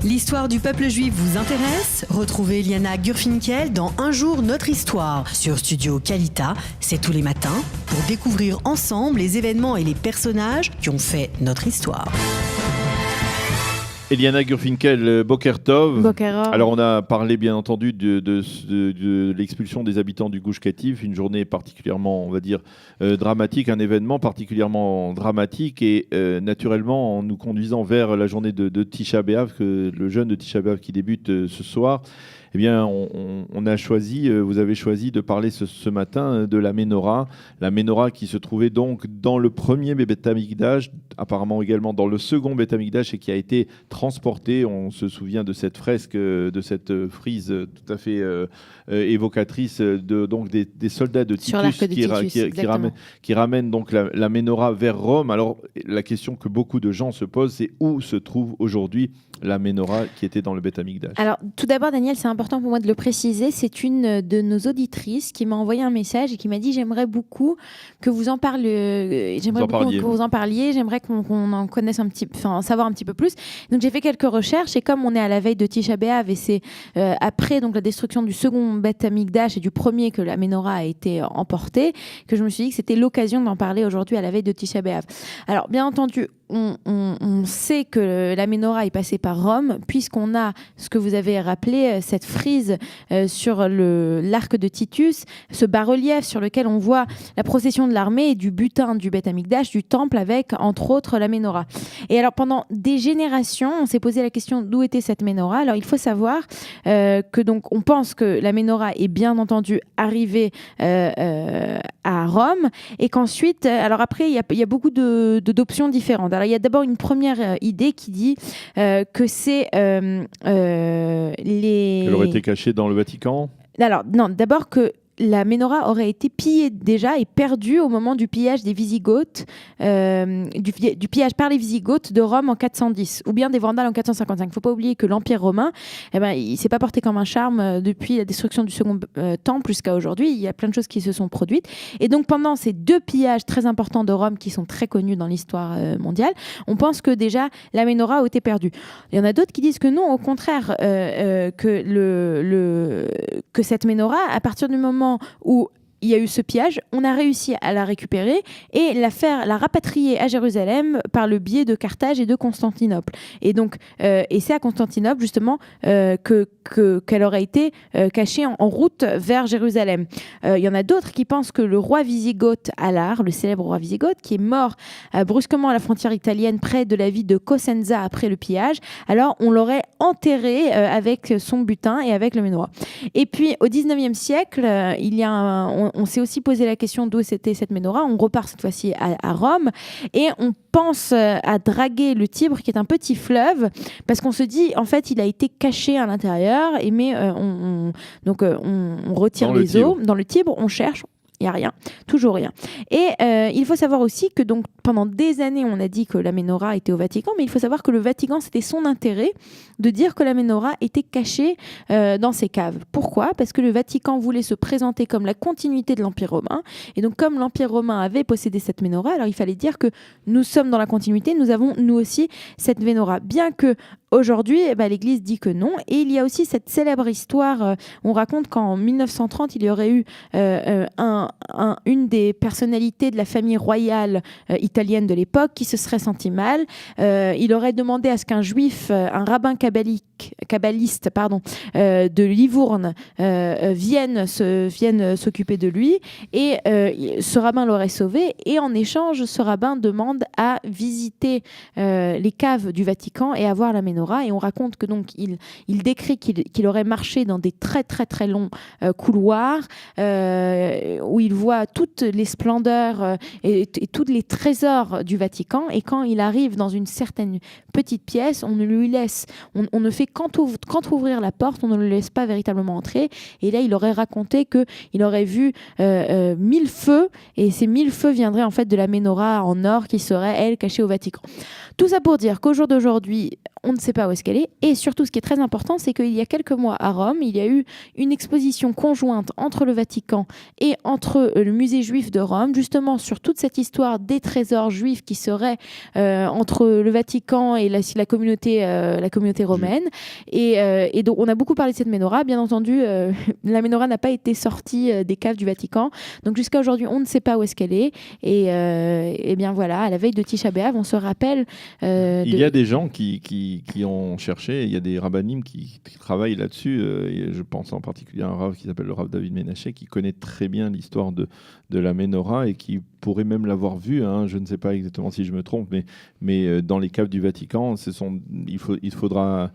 L'histoire du peuple juif vous intéresse? Retrouvez Liana Gurfinkel dans Un jour notre histoire sur Studio Kalita. C'est tous les matins pour découvrir ensemble les événements et les personnages qui ont fait notre histoire. Liana Gurfinkel, Boker Tov. Boker. Alors on a parlé bien entendu de l'expulsion des habitants du Gush Katif, une journée particulièrement, on va dire, dramatique, un événement particulièrement dramatique et naturellement en nous conduisant vers la journée de Tisha B'Av, le jeûne de Tisha B'Av qui débute ce soir. Eh bien, on a choisi, vous avez choisi de parler ce matin de la Ménorah qui se trouvait donc dans le premier Beth Amikdash, apparemment également dans le second Beth Amikdash et qui a été transporté. On se souvient de cette fresque, de cette frise tout à fait évocatrice donc des soldats de Titus qui ramènent donc la Ménorah vers Rome. Alors, la question que beaucoup de gens se posent, c'est où se trouve aujourd'hui la Ménorah qui était dans le Beth Amikdash. Alors, tout d'abord, Daniel, c'est important pour moi de le préciser. C'est une de nos auditrices qui m'a envoyé un message et qui m'a dit j'aimerais beaucoup que vous en parliez. J'aimerais qu'on en connaisse savoir un petit peu plus. Donc, j'ai fait quelques recherches et comme on est à la veille de Tisha B'Av et c'est après donc la destruction du second Beth Amikdash et du premier que la Ménorah a été emportée, que je me suis dit que c'était l'occasion d'en parler aujourd'hui à la veille de Tisha B'Av. Alors, bien entendu, on sait que la Ménorah est passée par Rome, puisqu'on a, ce que vous avez rappelé, cette frise sur l'arc de Titus, ce bas-relief sur lequel on voit la procession de l'armée et du butin du Beth Amikdash, du temple, avec, entre autres, la Ménorah. Et alors, pendant des générations, on s'est posé la question d'où était cette Ménorah. Alors, il faut savoir que donc, on pense que la Ménorah est bien entendu arrivée à Rome, et qu'ensuite, alors après, il y a beaucoup d'options différentes. Alors, il y a d'abord une première idée qui dit que c'est Elle aurait été cachée dans le Vatican ? Alors, non, d'abord que la Ménorah aurait été pillée déjà et perdue au moment du pillage des Wisigoths, du pillage par les Wisigoths de Rome en 410, ou bien des Vandales en 455. Il ne faut pas oublier que l'Empire romain, il ne s'est pas porté comme un charme depuis la destruction du second temple jusqu'à aujourd'hui. Il y a plein de choses qui se sont produites. Et donc, pendant ces deux pillages très importants de Rome, qui sont très connus dans l'histoire mondiale, on pense que déjà la Ménorah a été perdue. Il y en a d'autres qui disent que non, au contraire, que cette Ménorah, à partir du moment où il y a eu ce pillage, on a réussi à la récupérer et la rapatrier à Jérusalem par le biais de Carthage et de Constantinople. Et donc, et c'est à Constantinople justement qu'elle aurait été cachée en route vers Jérusalem. Il y en a d'autres qui pensent que le roi Wisigoth Alar, le célèbre roi Wisigoth, qui est mort brusquement à la frontière italienne près de la ville de Cosenza après le pillage, alors on l'aurait enterré avec son butin et avec le Ménorah. Et puis au 19e siècle, il y a on s'est aussi posé la question d'où c'était cette Ménorah. On repart cette fois-ci à Rome et on pense à draguer le Tibre, qui est un petit fleuve, parce qu'on se dit, en fait, il a été caché à l'intérieur, mais on retire les eaux. Dans le Tibre, on cherche. Il n'y a rien, toujours rien. Et il faut savoir aussi que donc, pendant des années, on a dit que la Ménorah était au Vatican, mais il faut savoir que le Vatican, c'était son intérêt de dire que la Ménorah était cachée dans ses caves. Pourquoi ? Parce que le Vatican voulait se présenter comme la continuité de l'Empire romain. Et donc, comme l'Empire romain avait possédé cette Ménorah, alors il fallait dire que nous sommes dans la continuité, nous avons nous aussi cette Ménorah. Bien que aujourd'hui, l'Église dit que non. Et il y a aussi cette célèbre histoire, on raconte qu'en 1930, il y aurait eu une des personnalités de la famille royale italienne de l'époque qui se serait senti mal. Il aurait demandé à ce qu'un juif, un rabbin kabbaliste de Livourne vienne s'occuper de lui. Et ce rabbin l'aurait sauvé. Et en échange, ce rabbin demande à visiter les caves du Vatican et à voir la Ménorah. Et on raconte que donc il décrit qu'il aurait marché dans des très très très longs couloirs où il voit toutes les splendeurs et tous les trésors du Vatican. Et quand il arrive dans une certaine petite pièce, on ne fait qu'entrouvrir la porte, on ne le laisse pas véritablement entrer. Et là, il aurait raconté qu'il aurait vu 1000 feux, et ces 1000 feux viendraient en fait de la Ménorah en or qui serait, elle, cachée au Vatican. Tout ça pour dire qu'au jour d'aujourd'hui, on ne sait pas où est-ce qu'elle est. Et surtout, ce qui est très important, c'est qu'il y a quelques mois à Rome, il y a eu une exposition conjointe entre le Vatican et entre le musée juif de Rome, justement sur toute cette histoire des trésors juifs qui seraient entre le Vatican et la communauté romaine. Et donc, on a beaucoup parlé de cette menorah. Bien entendu, la menorah n'a pas été sortie des caves du Vatican. Donc, jusqu'à aujourd'hui, on ne sait pas où est-ce qu'elle est. Et bien voilà, à la veille de Tisha B'Av, on se rappelle... il y a des gens qui ont cherché, il y a des rabbinim qui travaillent là-dessus. Je pense en particulier à un rav qui s'appelle le rav David Menaché, qui connaît très bien l'histoire de la menorah et qui pourrait même l'avoir vue. Je ne sais pas exactement si je me trompe, mais dans les caves du Vatican, il faudra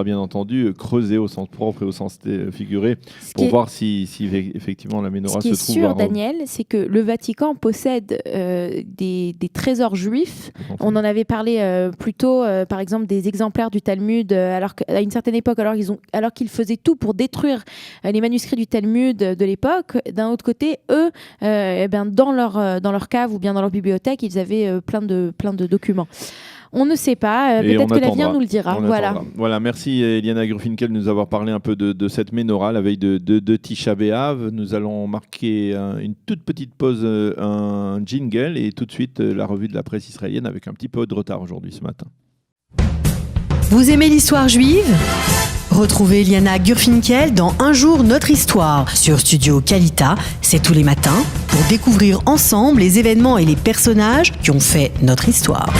bien entendu creuser au sens propre et au sens figuré pour voir si effectivement la menorah se trouve à Rome. Ce qui est sûr, Daniel, c'est que le Vatican possède des trésors juifs. On en avait parlé plus tôt, par exemple, des exemplaires du Talmud, alors qu'à une certaine époque, alors qu'ils faisaient tout pour détruire les manuscrits du Talmud de l'époque, d'un autre côté, eux, dans leur cave ou bien dans leur bibliothèque, ils avaient plein de documents. On ne sait pas, peut-être que l'avenir nous le dira. Voilà, merci Eliana Gruffinkel de nous avoir parlé un peu de cette menorah la veille de Tisha B'Av. Nous allons marquer une toute petite pause, un jingle, et tout de suite la revue de la presse israélienne avec un petit peu de retard aujourd'hui ce matin. Vous aimez l'histoire juive ? Retrouvez Eliana Gurfinkel dans Un jour notre histoire sur Studio Kalita, c'est tous les matins, pour découvrir ensemble les événements et les personnages qui ont fait notre histoire.